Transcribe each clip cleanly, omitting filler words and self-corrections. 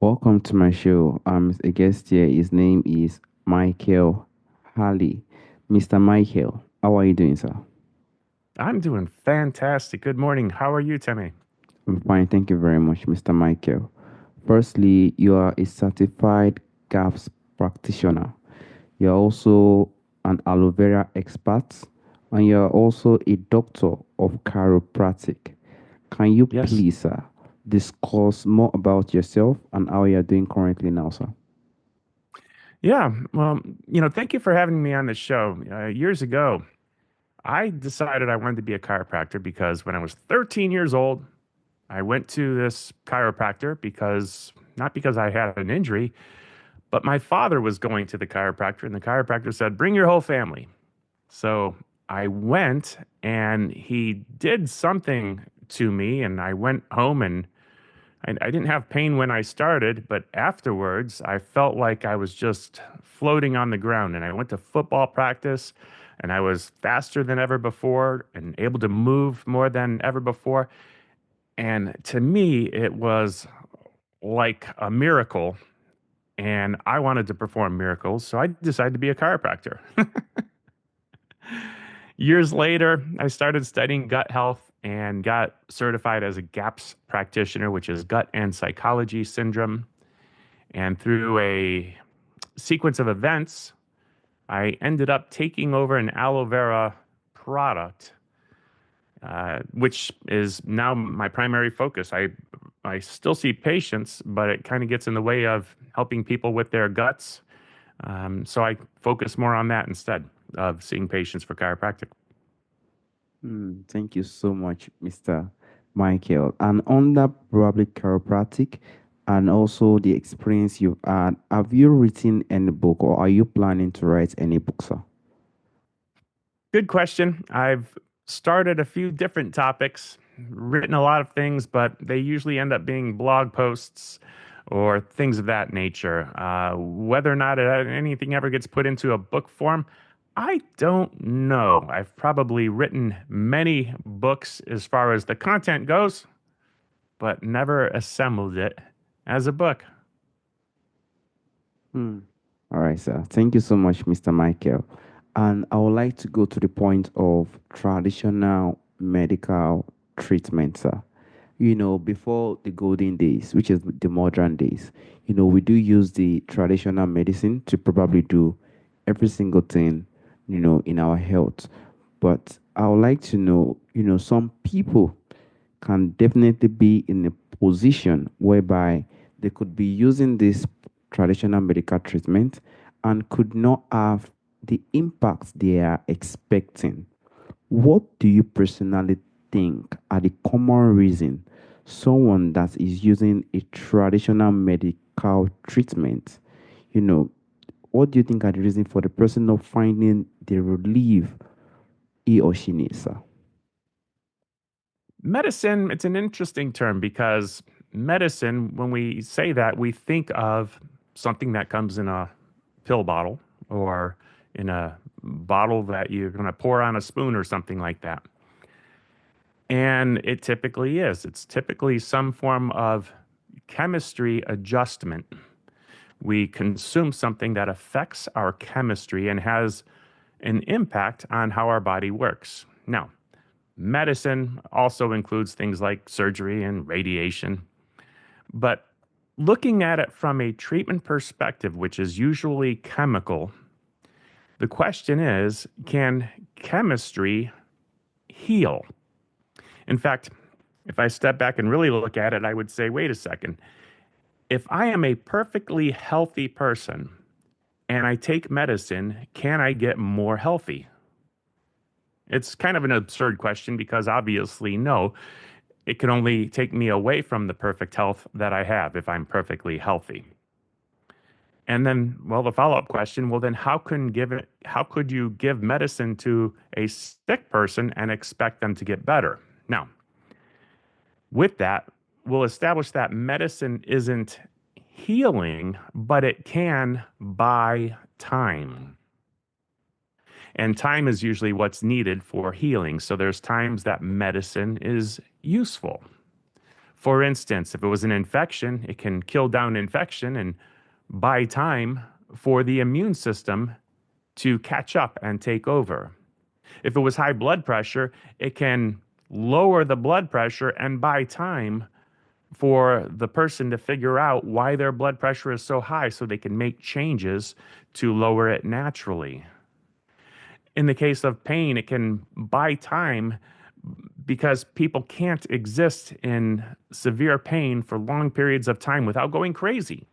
Welcome to my show. A guest here. His name is Michael Halley. Mr. Michael, how are you doing, sir? I'm doing fantastic. Good morning. How are you, Timmy? I'm fine. Thank you very much, Mr. Michael. Firstly, you are a certified GAPS practitioner. You're also an aloe vera expert, and you're also a doctor of chiropractic. Can you Yes. please, sir, discuss more about yourself and how you're doing currently now, sir? Yeah. Thank you for having me on the show. Years ago, I decided I wanted to be a chiropractor because when I was 13 years old, I went to this chiropractor not because I had an injury, but my father was going to the chiropractor, and the chiropractor said, bring your whole family. So I went, and he did something to me, and I went home and I didn't have pain when I started, but afterwards, I felt like I was just floating on the ground. And I went to football practice and I was faster than ever before and able to move more than ever before. And to me, it was like a miracle. And I wanted to perform miracles. So I decided to be a chiropractor. Years later, I started studying gut health and got certified as a GAPS practitioner, which is gut and psychology syndrome. And through a sequence of events, I ended up taking over an aloe vera product, which is now my primary focus. I still see patients, but it kind of gets in the way of helping people with their guts. So I focus more on that instead of seeing patients for chiropractic. Thank you so much, Mr. Michael. And on that probably chiropractic and also the experience you've had, have you written any book or are you planning to write any book, sir? Good question. I've started a few different topics, written a lot of things, but they usually end up being blog posts or things of that nature. Whether or not anything ever gets put into a book form, I don't know. I've probably written many books as far as the content goes, but never assembled it as a book. Hmm. All right, sir. Thank you so much, Mr. Michael. And I would like to go to the point of traditional medical treatment, sir. Before the golden days, which is the modern days, we do use the traditional medicine to probably do every single thing, in our health. But I would like to know, some people can definitely be in a position whereby they could be using this traditional medical treatment and could not have the impact they are expecting. What do you personally think are the common reason someone that is using a traditional medical treatment, you know, what do you think are the reason for the person not finding the relief he or she needs, sir? Medicine, it's an interesting term because medicine, when we say that, we think of something that comes in a pill bottle or in a bottle that you're going to pour on a spoon or something like that. And it typically is. It's typically some form of chemistry adjustment. We consume something that affects our chemistry and has an impact on how our body works. Now, medicine also includes things like surgery and radiation, but looking at it from a treatment perspective, which is usually chemical, the question is, can chemistry heal? In fact, if I step back and really look at it, I would say, wait a second. If I am a perfectly healthy person and I take medicine, can I get more healthy? It's kind of an absurd question because obviously, no, it can only take me away from the perfect health that I have if I'm perfectly healthy. And then, well, the follow-up question, well, then how could you give medicine to a sick person and expect them to get better? Now, with that, we'll establish that medicine isn't healing, but it can buy time. And time is usually what's needed for healing. So there's times that medicine is useful. For instance, if it was an infection, it can kill down infection and buy time for the immune system to catch up and take over. If it was high blood pressure, it can lower the blood pressure and buy time for the person to figure out why their blood pressure is so high so they can make changes to lower it naturally. In the case of pain, it can buy time because people can't exist in severe pain for long periods of time without going crazy.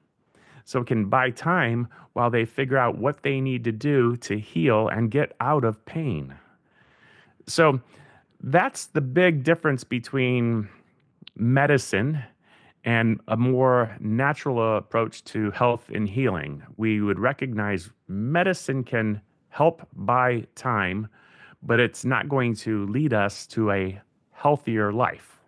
So it can buy time while they figure out what they need to do to heal and get out of pain. So that's the big difference between medicine and a more natural approach to health and healing. We would recognize medicine can help buy time, but it's not going to lead us to a healthier life.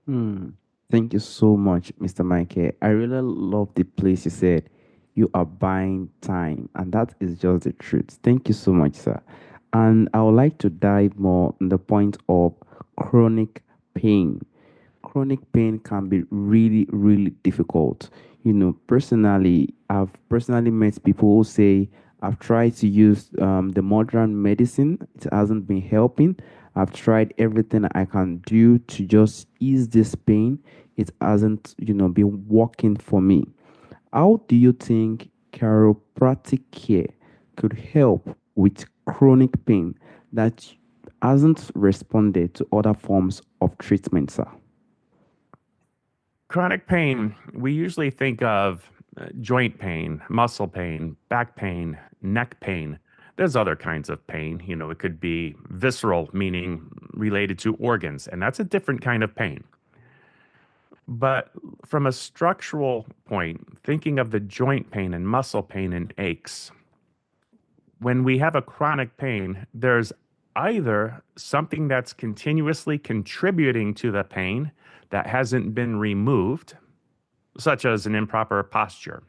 Hmm. Thank you so much, Mr. Michael. I really love the place you said you are buying time, and that is just the truth. Thank you so much, sir. And I would like to dive more on the point of chronic pain. Chronic pain can be really, really difficult. Personally, I've personally met people who say, I've tried to use the modern medicine, it hasn't been helping. I've tried everything I can do to just ease this pain. It hasn't, been working for me. How do you think chiropractic care could help with chronic pain that hasn't responded to other forms of treatment, sir? Chronic pain, we usually think of joint pain, muscle pain, back pain, neck pain. There's other kinds of pain. It could be visceral, meaning related to organs, and that's a different kind of pain. But from a structural point, thinking of the joint pain and muscle pain and aches, when we have a chronic pain, there's either something that's continuously contributing to the pain that hasn't been removed, such as an improper posture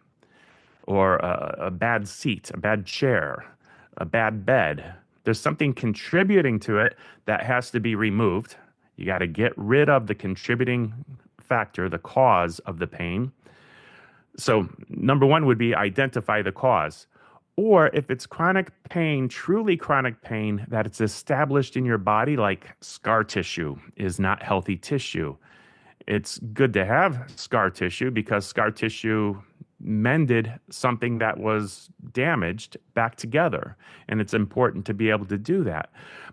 or a bad seat, a bad chair, a bad bed. There's something contributing to it that has to be removed. You got to get rid of the contributing factor, the cause of the pain. So, number one would be identify the cause. Or if it's chronic pain, truly chronic pain that it's established in your body, like scar tissue is not healthy tissue. It's good to have scar tissue because scar tissue mended something that was damaged back together. And it's important to be able to do that.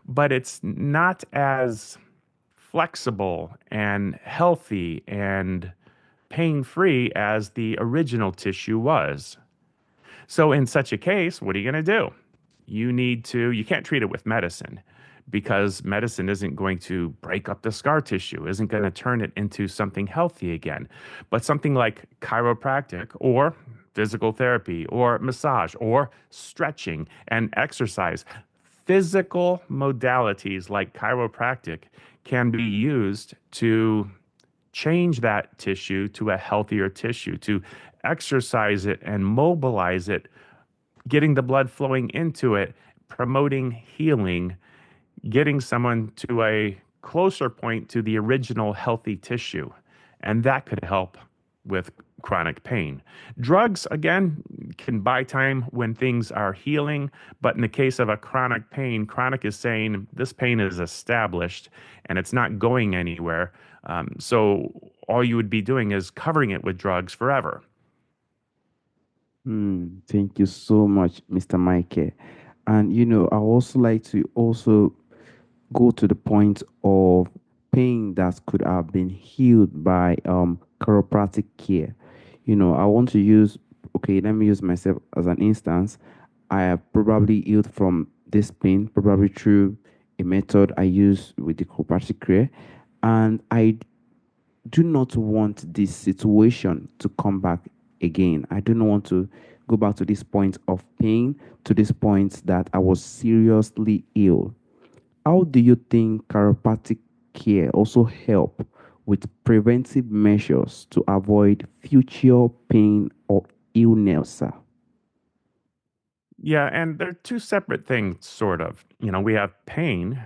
But it's not as flexible and healthy and pain free as the original tissue was. So, in such a case, what are you going to do? You can't treat it with medicine because medicine isn't going to break up the scar tissue, isn't going to turn it into something healthy again. But something like chiropractic or physical therapy or massage or stretching and exercise, physical modalities like chiropractic can be used to change that tissue to a healthier tissue, to exercise it and mobilize it, getting the blood flowing into it, promoting healing, getting someone to a closer point to the original healthy tissue. And that could help with chronic pain. Drugs, again, can buy time when things are healing. But in the case of a chronic pain, chronic is saying this pain is established and it's not going anywhere. So all you would be doing is covering it with drugs forever. Thank you so much, Mr. Michael. And I also like to also go to the point of pain that could have been healed by chiropractic care. I want to use, okay, let me use myself as an instance. I have probably healed from this pain, probably through a method I use with the chiropractic care. And I do not want this situation to come back again. I do not want to go back to this point of pain, to this point that I was seriously ill. How do you think chiropractic care also help with preventive measures to avoid future pain or illness, sir? Yeah, and they're two separate things, sort of. We have pain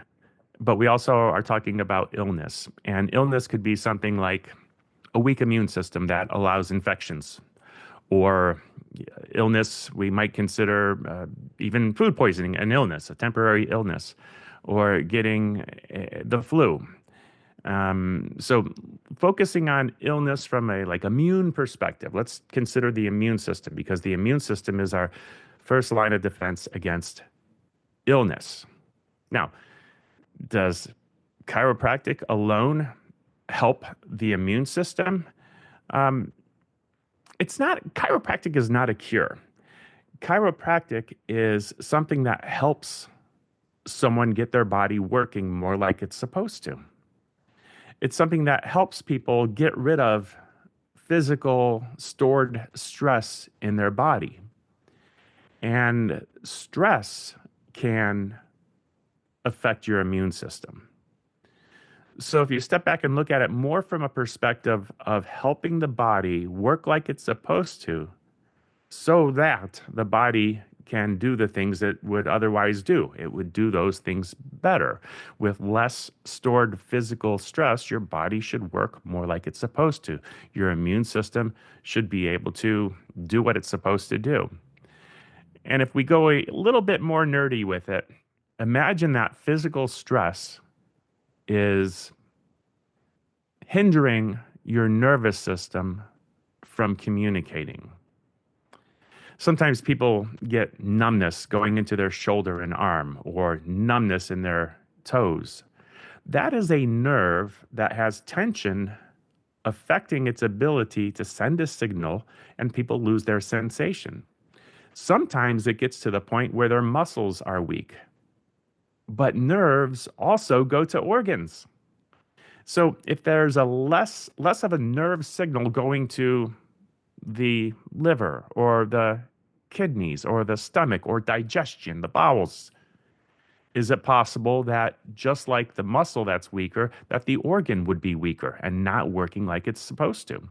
But we also are talking about illness. And illness could be something like a weak immune system that allows infections, or illness we might consider even food poisoning an illness, a temporary illness, or getting the flu. So focusing on illness from a like immune perspective, let's consider the immune system because the immune system is our first line of defense against illness. Now, does chiropractic alone help the immune system? Um, it's not, chiropractic is not a cure. Chiropractic is something that helps someone get their body working more like it's supposed to. It's something that helps people get rid of physical stored stress in their body. And stress can affect your immune system. So if you step back and look at it more from a perspective of helping the body work like it's supposed to, so that the body can do the things it would otherwise do. It would do those things better. With less stored physical stress, your body should work more like it's supposed to. Your immune system should be able to do what it's supposed to do. And if we go a little bit more nerdy with it, imagine that physical stress is hindering your nervous system from communicating. Sometimes people get numbness going into their shoulder and arm, or numbness in their toes. That is a nerve that has tension affecting its ability to send a signal, and people lose their sensation. Sometimes it gets to the point where their muscles are weak. But nerves also go to organs. So if there's a less of a nerve signal going to the liver or the kidneys or the stomach or digestion, the bowels, is it possible that just like the muscle that's weaker, that the organ would be weaker and not working like it's supposed to?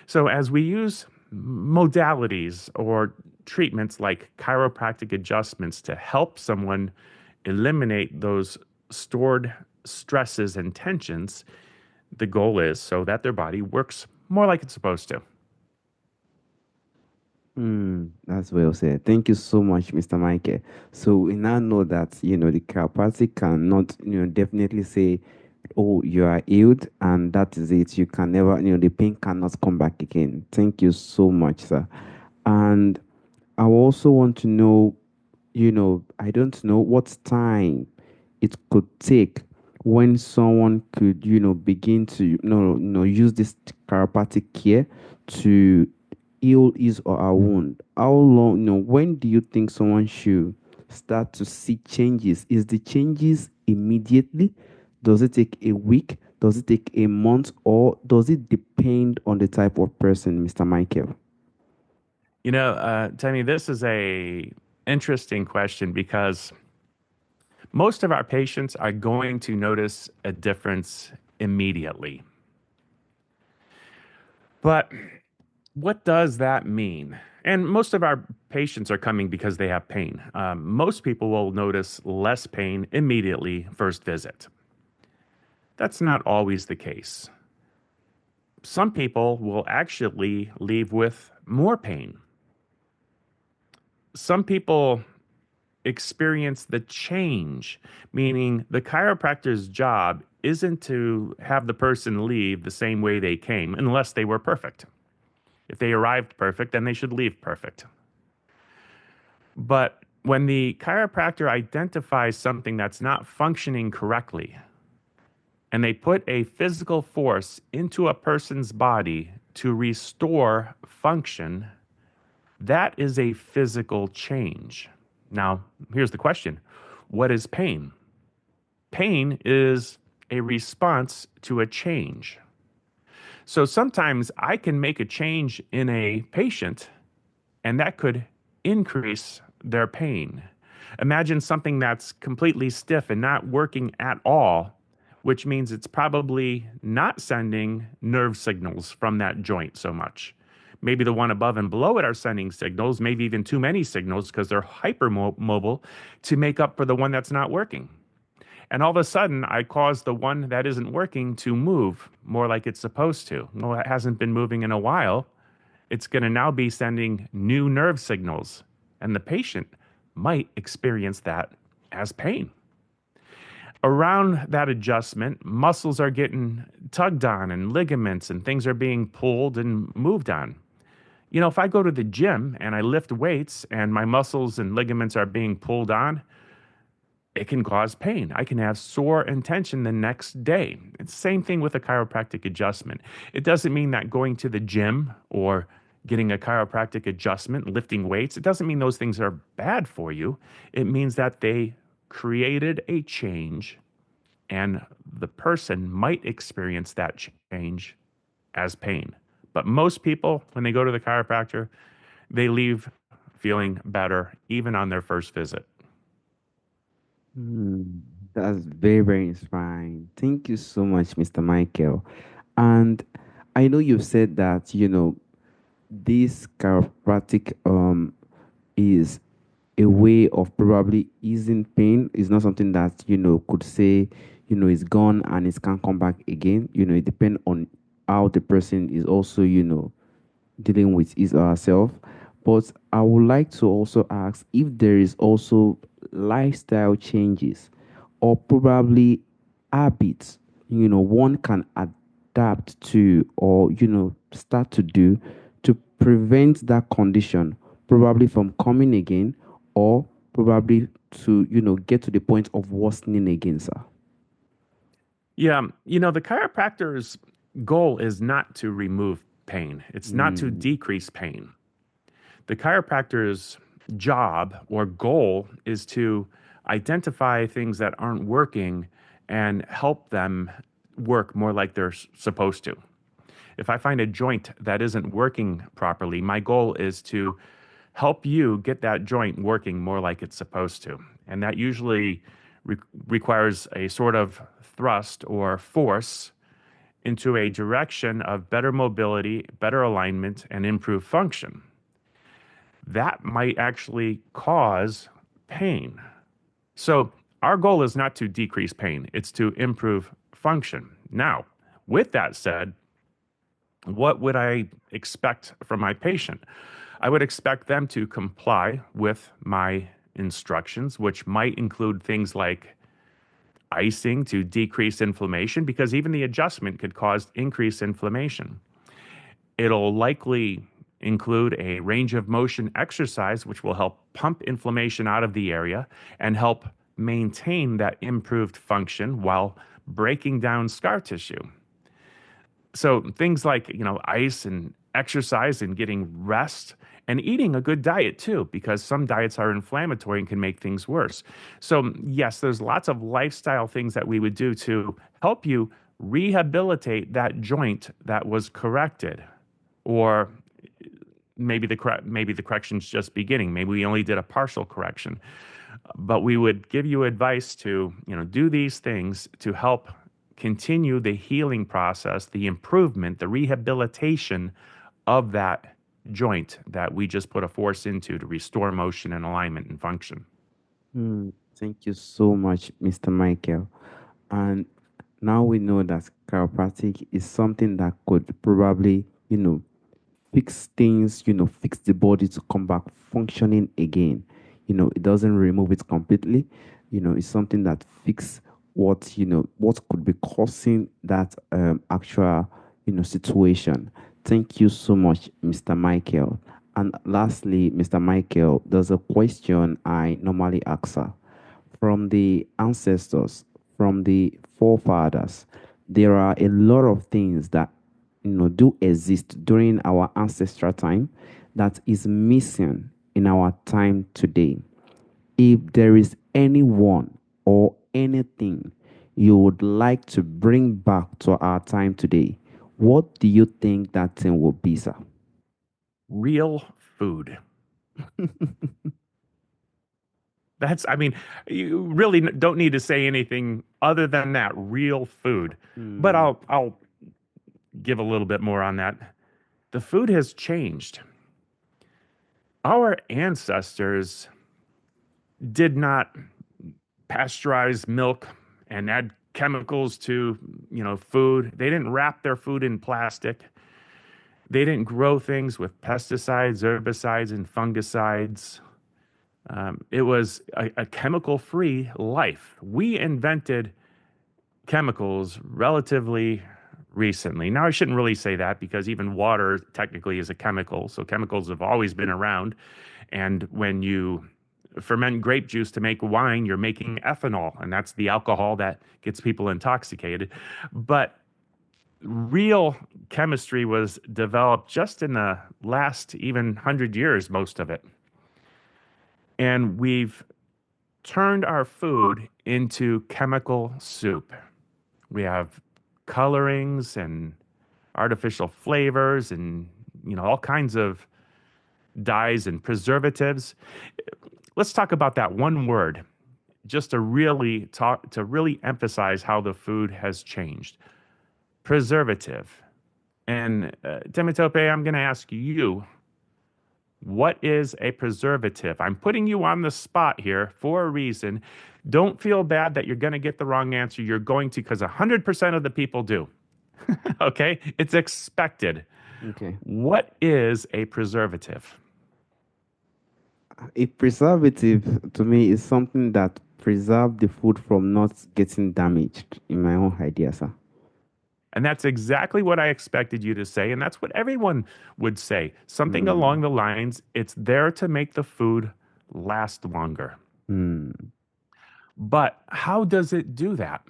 So as we use modalities or treatments like chiropractic adjustments to help someone eliminate those stored stresses and tensions, the goal is so that their body works more like it's supposed to. That's well said. Thank you so much, Mr. Michael. So we now know that, the chiropractic cannot, definitely say, oh, you are healed and that is it. You can never, the pain cannot come back again. Thank you so much, sir. And I also want to know, I don't know what time it could take when someone could, begin to, use this chiropractic care to heal his or her wound. How long, when do you think someone should start to see changes? Is the changes immediately? Does it take a week? Does it take a month? Or does it depend on the type of person, Mr. Michael? Tammy, this is a interesting question because most of our patients are going to notice a difference immediately. But what does that mean? And most of our patients are coming because they have pain. Most people will notice less pain immediately first visit. That's not always the case. Some people will actually leave with more pain. Some people experience the change, meaning the chiropractor's job isn't to have the person leave the same way they came unless they were perfect. If they arrived perfect, then they should leave perfect. But when the chiropractor identifies something that's not functioning correctly, and they put a physical force into a person's body to restore function, that is a physical change. Now, here's the question. What is pain? Pain is a response to a change. So sometimes I can make a change in a patient, and that could increase their pain. Imagine something that's completely stiff and not working at all, which means it's probably not sending nerve signals from that joint so much. Maybe the one above and below it are sending signals, maybe even too many signals because they're hypermobile to make up for the one that's not working. And all of a sudden, I cause the one that isn't working to move more like it's supposed to. Well, it hasn't been moving in a while. It's going to now be sending new nerve signals, and the patient might experience that as pain. Around that adjustment, muscles are getting tugged on, and ligaments and things are being pulled and moved on. If I go to the gym and I lift weights and my muscles and ligaments are being pulled on, it can cause pain. I can have sore and tension the next day. It's the same thing with a chiropractic adjustment. It doesn't mean that going to the gym or getting a chiropractic adjustment, lifting weights, it doesn't mean those things are bad for you. It means that they created a change, and the person might experience that change as pain. But most people, when they go to the chiropractor, they leave feeling better even on their first visit. Hmm, that's very, very inspiring. Thank you so much, Mr. Michael. And I know you've said that, this chiropractic is a way of probably easing pain. It's not something that, could say, it's gone and it can't come back again. It depends on how the person is also, dealing with his or herself. But I would like to also ask if there is also lifestyle changes or probably habits, one can adapt to or, start to do to prevent that condition probably from coming again or probably to, get to the point of worsening again, sir. Yeah, the chiropractor's goal is not to remove pain, it's not to Mm, decrease pain. The chiropractor's job or goal is to identify things that aren't working and help them work more like they're supposed to. If I find a joint that isn't working properly, my goal is to help you get that joint working more like it's supposed to. And that usually re- requires a sort of thrust or force into a direction of better mobility, better alignment, and improved function. That might actually cause pain. So, our goal is not to decrease pain, it's to improve function. Now, with that said, what would I expect from my patient? I would expect them to comply with my instructions, which might include things like icing to decrease inflammation, because even the adjustment could cause increased inflammation. It'll likely include a range of motion exercise, which will help pump inflammation out of the area and help maintain that improved function while breaking down scar tissue. So things like, ice and exercise and getting rest and eating a good diet too, because some diets are inflammatory and can make things worse. So, yes, there's lots of lifestyle things that we would do to help you rehabilitate that joint that was corrected, or maybe the correction's just beginning. Maybe we only did a partial correction, but we would give you advice to, do these things to help continue the healing process, the improvement, the rehabilitation of that joint that we just put a force into to restore motion and alignment and function. thank you so much, Mr. Michael. And now we know that chiropractic is something that could probably, fix things, fix the body to come back functioning again. It doesn't remove it completely. It's something that fix what, what could be causing that actual, situation. Thank you so much, Mr. Michael. And lastly, Mr. Michael, there's a question I normally ask her from the ancestors, from the forefathers. There are a lot of things that do exist during our ancestral time that is missing in our time today. If there is anyone or anything you would like to bring back to our time today, what do you think that thing will be, sir? Real food. I mean, you really don't need to say anything other than that, real food. But Hmm. I'll give a little bit more on that. The food has changed. Our ancestors did not pasteurize milk and add chemicals to, food. They didn't wrap their food in plastic. They didn't grow things with pesticides, herbicides, and fungicides. It was a chemical free life. We invented chemicals relatively recently. Now, I shouldn't really say that because even water technically is a chemical. So, chemicals have always been around. And when you ferment grape juice to make wine, you're making ethanol, and that's the alcohol that gets people intoxicated. But real chemistry was developed just in the last even 100 years, most of it. And we've turned our food into chemical soup. We have colorings and artificial flavors and all kinds of dyes and preservatives. Let's talk about that one word just to really emphasize how the food has changed. Preservative. And Temitope, I'm going to ask you, what is a preservative? I'm putting you on the spot here for a reason. Don't feel bad that you're going to get the wrong answer. You're going to, because 100% of the people do. Okay? It's expected. Okay. What is a preservative? A preservative to me is something that preserve the food from not getting damaged, in my own idea, sir. And that's exactly what I expected you to say. And that's what everyone would say. Something along Hmm. the lines, it's there to make the food last longer. Hmm. But how does it do that?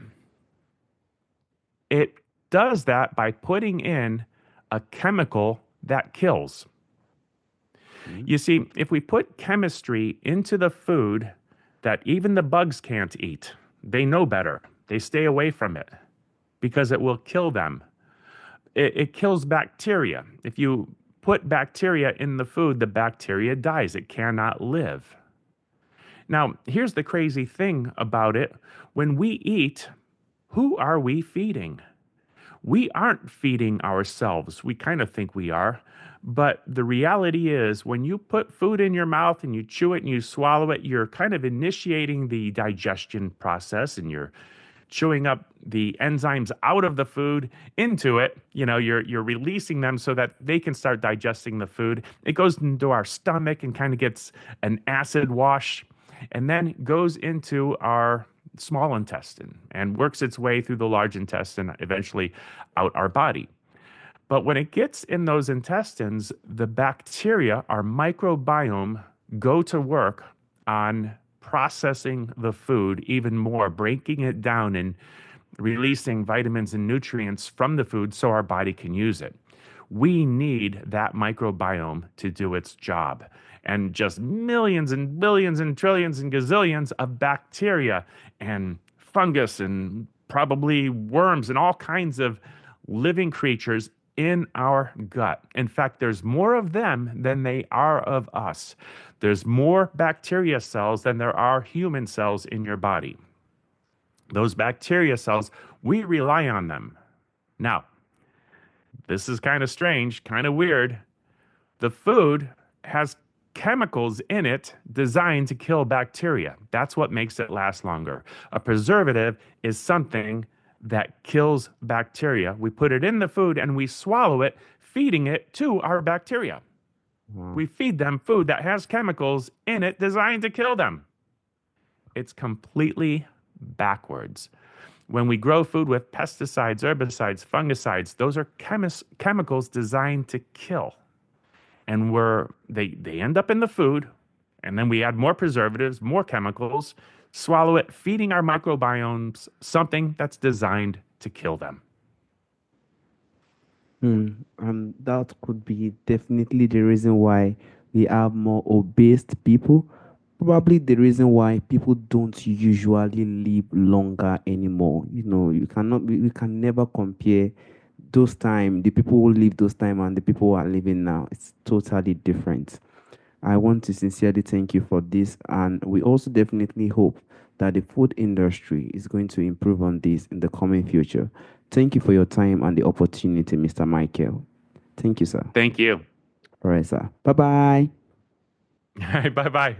It does that by putting in a chemical that kills. Hmm. You see, if we put chemistry into the food that even the bugs can't eat, they know better. They stay away from it because it will kill them. It kills bacteria. If you put bacteria in the food, the bacteria dies. It cannot live. Now, here's the crazy thing about it. When we eat, who are we feeding? We aren't feeding ourselves. We kind of think we are. But the reality is, when you put food in your mouth and you chew it and you swallow it, you're kind of initiating the digestion process and you're chewing up the enzymes out of the food into it. You're releasing them so that they can start digesting the food. It goes into our stomach and kind of gets an acid wash and then goes into our small intestine and works its way through the large intestine, eventually out our body. But when it gets in those intestines, the bacteria, our microbiome, go to work on processing the food even more, breaking it down and releasing vitamins and nutrients from the food so our body can use it. We need that microbiome to do its job. And just millions and billions and trillions and gazillions of bacteria and fungus and probably worms and all kinds of living creatures in our gut. In fact, there's more of them than they are of us. There's more bacteria cells than there are human cells in your body. Those bacteria cells, we rely on them. Now, this is kind of strange, kind of weird. The food has chemicals in it designed to kill bacteria. That's what makes it last longer. A preservative is something that kills bacteria. We put it in the food and we swallow it, feeding it to our bacteria. Wow. We feed them food that has chemicals in it designed to kill them. It's completely backwards. When we grow food with pesticides, herbicides, fungicides, those are chemicals designed to kill. And they end up in the food, and then we add more preservatives, more chemicals, swallow it, feeding our microbiomes something that's designed to kill them. And that could be definitely the reason why we have more obese people. Probably the reason why people don't usually live longer anymore. We can never compare those time, the people who live those time and the people who are living now. It's totally different. I want to sincerely thank you for this, and we also definitely hope that the food industry is going to improve on this in the coming future. Thank you for your time and the opportunity, Mr. Michael. Thank you, sir. Thank you. All right, sir. Bye bye. Bye bye.